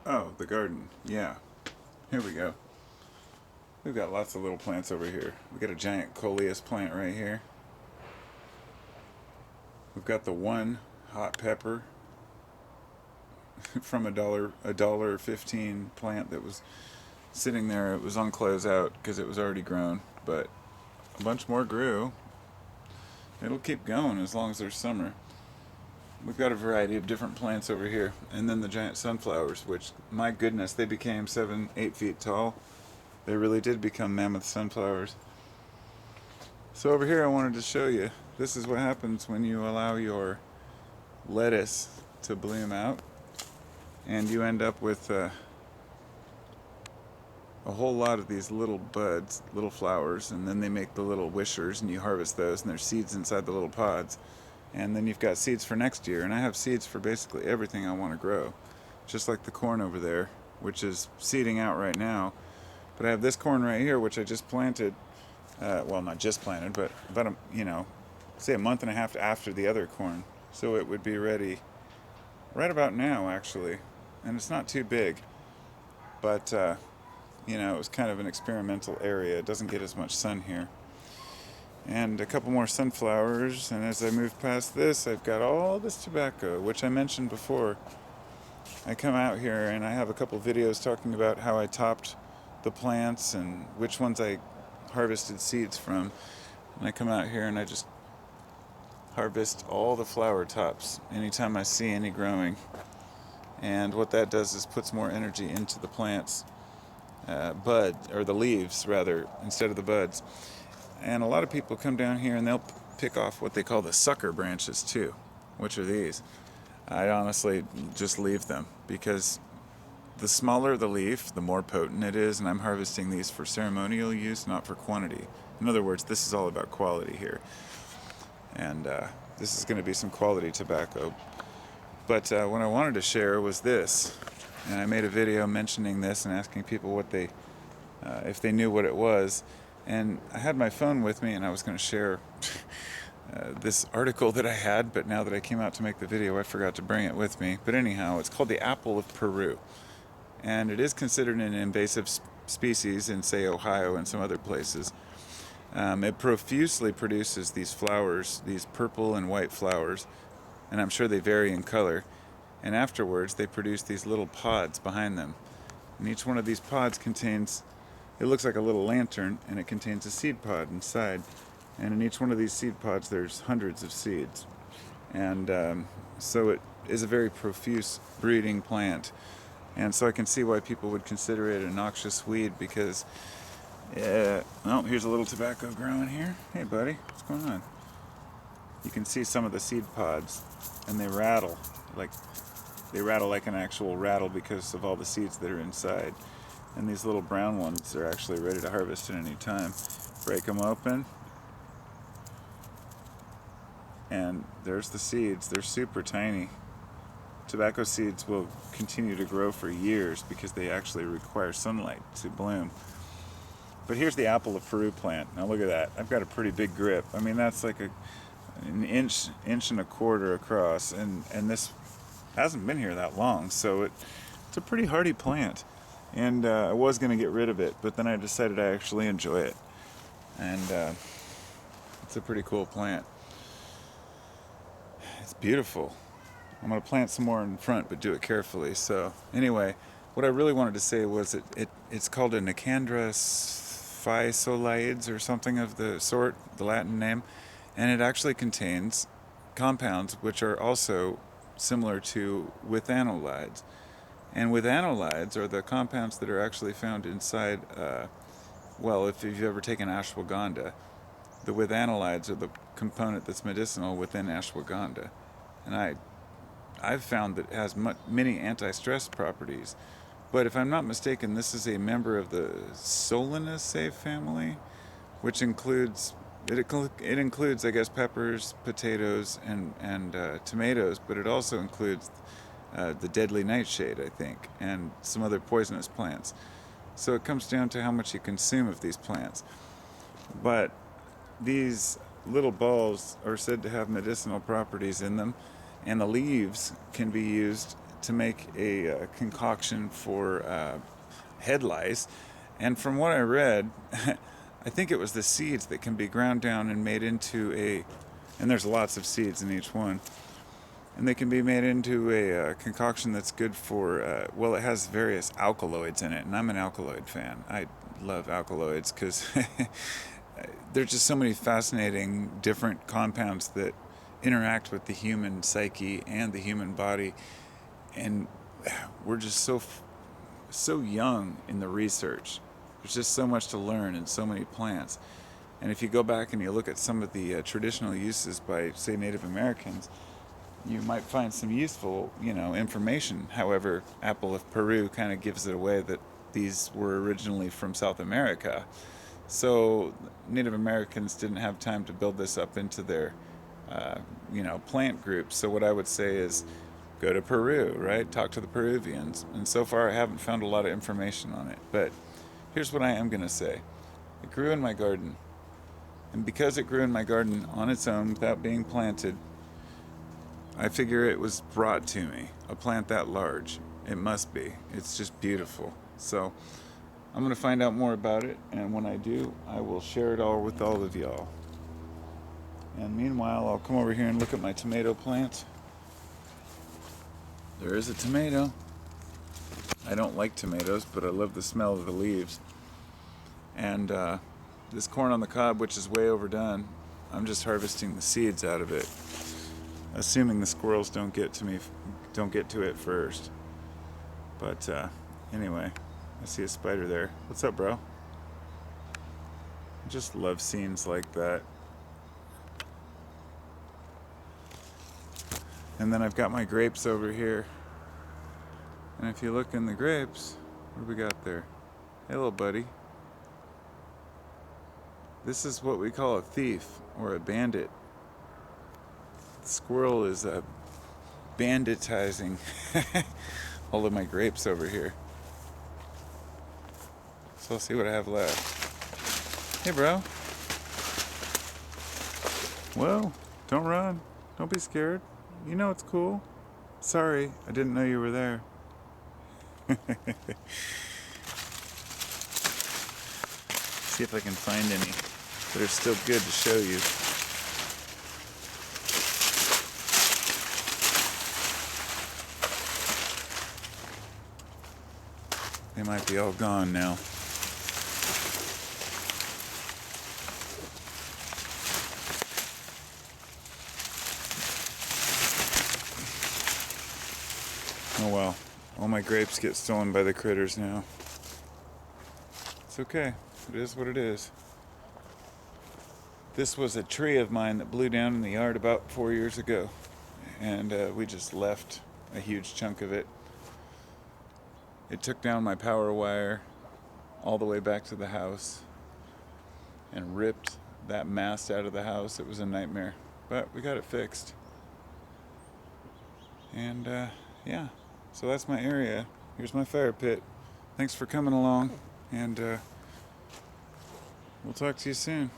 Oh, the garden. Yeah. Here we go. We've got lots of little plants over here. We've got a giant coleus plant right here. We've got the one hot pepper from a dollar 15 plant that was sitting there. It was on closeout because it was already grown, but a bunch more grew. It'll keep going as long as there's summer. We've got a variety of different plants over here, and then the giant sunflowers, which, my goodness, they became 7, 8 feet tall. They really did become mammoth sunflowers. So over here I wanted to show you, this is what happens when you allow your lettuce to bloom out, and you end up with a whole lot of these little buds, little flowers, and then they make the little wishers, and you harvest those, and there's seeds inside the little pods. And then you've got seeds for next year, and I have seeds for basically everything I want to grow. Just like the corn over there, which is seeding out right now. But I have this corn right here, which I just planted, well, not just planted, but about say a month and a half after the other corn. So it would be ready right about now, actually. And it's not too big, but it was kind of an experimental area. It doesn't get as much sun here. And a couple more sunflowers, and as I move past this, I've got all this tobacco, which I mentioned before. I come out here and I have a couple videos talking about how I topped the plants and which ones I harvested seeds from. And I come out here and I just harvest all the flower tops anytime I see any growing. And what that does is puts more energy into the plants, the leaves rather, instead of the buds. And a lot of people come down here and they'll pick off what they call the sucker branches too, which are these. I honestly just leave them because the smaller the leaf, the more potent it is, and I'm harvesting these for ceremonial use, not for quantity. In other words, this is all about quality here. And this is going to be some quality tobacco. But what I wanted to share was this. And I made a video mentioning this and asking people if they knew what it was. And I had my phone with me and I was going to share this article that I had, but now that I came out to make the video, I forgot to bring it with me. But anyhow, it's called the apple of Peru. And it is considered an invasive species in, say, Ohio and some other places. It profusely produces these flowers, these purple and white flowers, and I'm sure they vary in color. And afterwards, they produce these little pods behind them. And each one of these pods it looks like a little lantern, and it contains a seed pod inside. And in each one of these seed pods, there's hundreds of seeds. And so it is a very profuse breeding plant. And so I can see why people would consider it a noxious weed because, here's a little tobacco growing here. Hey, buddy, what's going on? You can see some of the seed pods, and they rattle like an actual rattle because of all the seeds that are inside. And these little brown ones are actually ready to harvest at any time. Break them open, and there's the seeds. They're super tiny. Tobacco seeds will continue to grow for years because they actually require sunlight to bloom. But here's the apple of Peru plant. Now look at that. I've got a pretty big grip. I mean, that's like an inch and a quarter across, and this hasn't been here that long, so it's a pretty hardy plant. And I was going to get rid of it, but then I decided I actually enjoy it. And it's a pretty cool plant. It's beautiful. I'm going to plant some more in front, but do it carefully. So anyway, what I really wanted to say was it's called a Nicandra physolaides or something of the sort, the Latin name. And it actually contains compounds which are also similar to withanolides. And withanolides are the compounds that are actually found inside, if you've ever taken ashwagandha, the withanolides are the component that's medicinal within ashwagandha. And I've found that it has many anti-stress properties. But if I'm not mistaken, this is a member of the Solanaceae family, which includes, I guess, peppers, potatoes, and tomatoes, but it also includes the deadly nightshade, I think, and some other poisonous plants. So it comes down to how much you consume of these plants. But these little balls are said to have medicinal properties in them, and the leaves can be used to make a concoction for head lice. And from what I read, I think it was the seeds that can be ground down and made into and there's lots of seeds in each one, and they can be made into a concoction that's good for, well, it has various alkaloids in it, and I'm an alkaloid fan. I love alkaloids because there's just so many fascinating different compounds that interact with the human psyche and the human body, and we're just so young in the research. There's just so much to learn in so many plants. And if you go back and you look at some of the traditional uses by, say, Native Americans, you might find some useful, information. However, Apple of Peru kind of gives it away that these were originally from South America. So Native Americans didn't have time to build this up into their, plant groups. So what I would say is go to Peru, right? Talk to the Peruvians. And so far I haven't found a lot of information on it. But here's what I am going to say. It grew in my garden. And because it grew in my garden on its own without being planted, I figure it was brought to me. A plant that large. It must be. It's just beautiful. So I'm going to find out more about it, and when I do, I will share it all with all of y'all. And meanwhile, I'll come over here and look at my tomato plant. There is a tomato. I don't like tomatoes, but I love the smell of the leaves. And this corn on the cob, which is way overdone, I'm just harvesting the seeds out of it, assuming the squirrels don't get to it first. But anyway, I see a spider there. What's up, bro? I just love scenes like that. And then I've got my grapes over here. And if you look in the grapes, what do we got there? Hey, little buddy. This is what we call a thief or a bandit. The squirrel is banditizing all of my grapes over here. So I'll see what I have left. Hey, bro. Whoa, don't run. Don't be scared. You know it's cool. Sorry, I didn't know you were there. See if I can find any that are still good to show you. They might be all gone now. Oh well, all my grapes get stolen by the critters now. It's okay, it is what it is. This was a tree of mine that blew down in the yard about 4 years ago, and we just left a huge chunk of it. It took down my power wire all the way back to the house and ripped that mast out of the house. It was a nightmare, but we got it fixed. And yeah, so that's my area. Here's my fire pit. Thanks for coming along, and we'll talk to you soon.